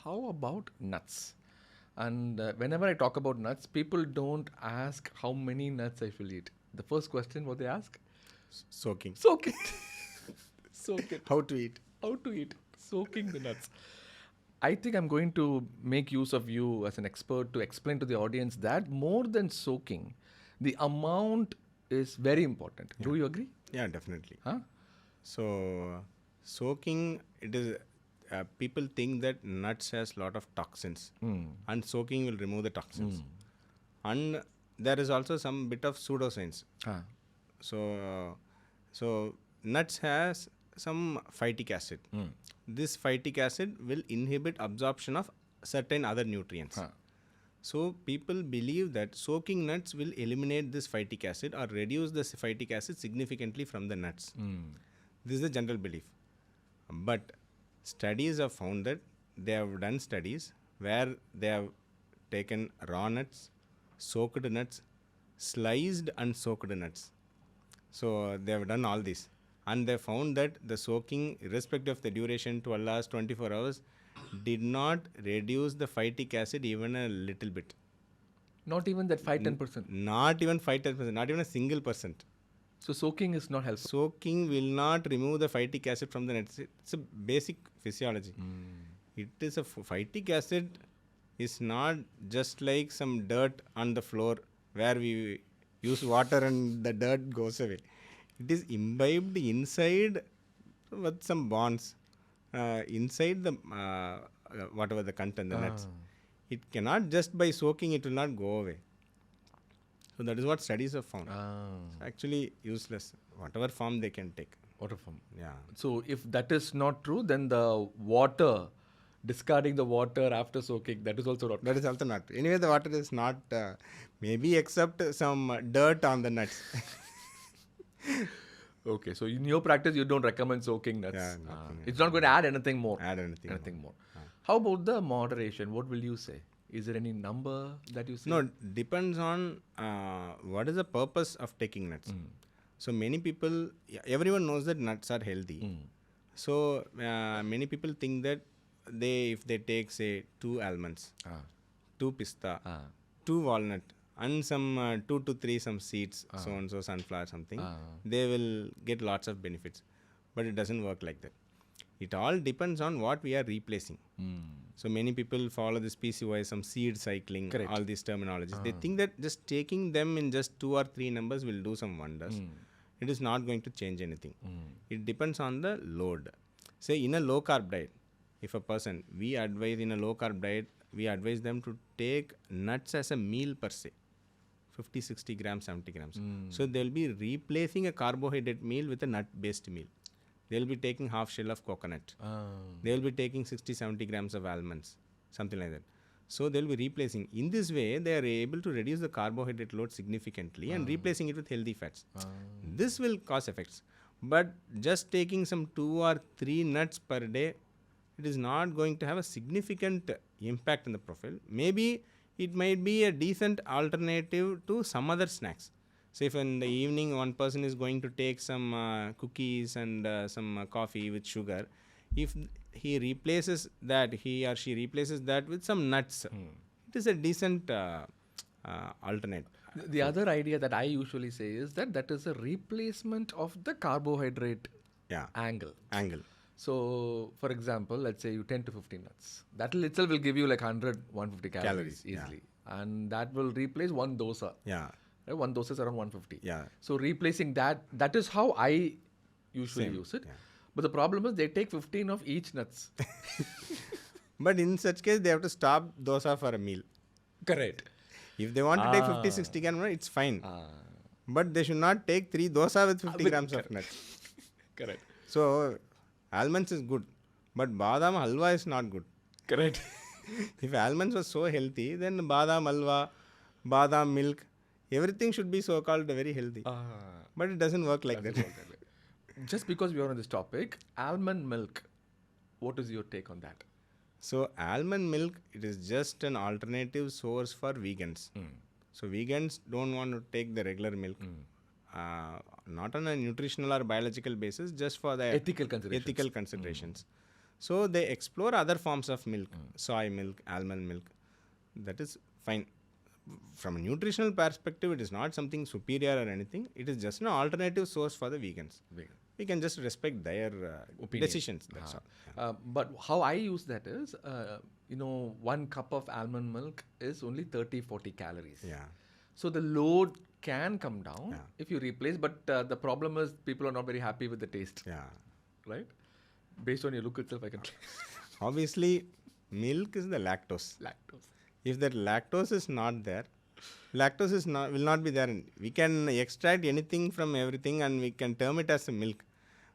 how about nuts? And whenever I talk about nuts, people don't ask how many nuts I should eat. The first question what they ask? Soaking. Soak it. Soak it. How to eat? How to eat? Soaking the nuts. I think I'm going to make use of you as an expert to explain to the audience that more than soaking, the amount is very important. Do you agree? Yeah, definitely. Huh? So soaking, it is people think that nuts has lot of toxins, and soaking will remove the toxins. And there is also some bit of pseudoscience. Ah. So nuts has some phytic acid. This phytic acid will inhibit absorption of certain other nutrients. So people believe that soaking nuts will eliminate this phytic acid or reduce the phytic acid significantly from the nuts. This is the general belief. But studies have found that they have done studies where they have taken raw nuts, soaked nuts, sliced and soaked nuts. So they have done all this. And they found that the soaking, irrespective of the duration, 12 hours, 24 hours, did not reduce the phytic acid even a little bit. Not even that 5-10%. Not even 5-10%, not even a single percent. So soaking is not helpful. Soaking will not remove the phytic acid from the nuts. It's a basic physiology. It is a phytic acid is not just like some dirt on the floor where we use water and the dirt goes away. It is imbibed inside with some bonds inside the whatever the content, the nuts. It cannot just by soaking, it will not go away. So that is what studies have found. It's actually useless. Whatever form they can take. Water form. Yeah. So if that is not true, then the water, discarding the water after soaking, that is also not. That is also not. Anyway, the water is not, maybe except some dirt on the nuts. Okay, so in your practice, you don't recommend soaking nuts. Yeah, nothing. It's not going to add anything more. Add anything more. How about the moderation? What will you say? Is there any number that you say? No, depends on what is the purpose of taking nuts. So many people, everyone knows that nuts are healthy. So many people think that if they take say 2 almonds, 2 pista, 2 walnut, and some 2 to 3 some seeds, so and so sunflower something, they will get lots of benefits. But it doesn't work like that. It all depends on what we are replacing. So many people follow this PCOS, some seed cycling, Correct. all these terminologies. They think that just taking them in just 2 or 3 numbers will do some wonders. It is not going to change anything. It depends on the load. Say in a low carb diet, if a person, we advise in a low carb diet, we advise them to take nuts as a meal per se. 50, 60 grams, 70 grams. So they'll be replacing a carbohydrate meal with a nut based meal. They'll be taking half shell of coconut. They'll be taking 60, 70 grams of almonds, something like that. So they'll be replacing. In this way, they are able to reduce the carbohydrate load significantly and replacing it with healthy fats. This will cause effects. But just taking some 2 or 3 nuts per day, it is not going to have a significant impact on the profile. Maybe it might be a decent alternative to some other snacks. Say if in the evening one person is going to take some cookies and some coffee with sugar, if he replaces that, he or she replaces that with some nuts, it is a decent alternate. The other idea that I usually say is that is a replacement of the carbohydrate angle. So, for example, let's say you 10 to 15 nuts. That itself will give you like 100, 150 calories easily. And that will replace one dosa. Yeah. Right? One dosa is around 150. Yeah. So, replacing that is how I usually use it. Yeah. But the problem is they take 15 of each nuts. But in such case, they have to stop dosa for a meal. Correct. If they want to take 50, 60 grams, it's fine. But they should not take 3 dosa with 50 grams of nuts. Correct. So, almonds is good, but badam halwa is not good. Correct. If almonds were so healthy, then badam halwa, badam milk, everything should be so called very healthy. But it doesn't work like that. Just because we are on this topic, almond milk, what is your take on that? So, almond milk, it is just an alternative source for vegans. So, vegans don't want to take the regular milk. Not on a nutritional or biological basis, just for the Ethical considerations. So they explore other forms of milk, soy milk, almond milk. That is fine. From a nutritional perspective, it is not something superior or anything. It is just an alternative source for the vegans. We can just respect their decisions. That's all. But how I use that is, 1 cup of almond milk is only 30-40 calories. Yeah. So the load can come down if you replace, but the problem is people are not very happy with the taste. Yeah. Right? Based on your look itself, I can. Obviously, milk is the lactose. If that lactose is not there, will not be there. We can extract anything from everything and we can term it as a milk.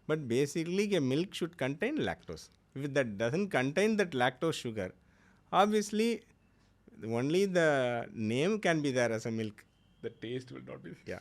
But basically, a milk should contain lactose. If that doesn't contain that lactose sugar, obviously, only the name can be there as a milk. The taste will not be there. Yeah.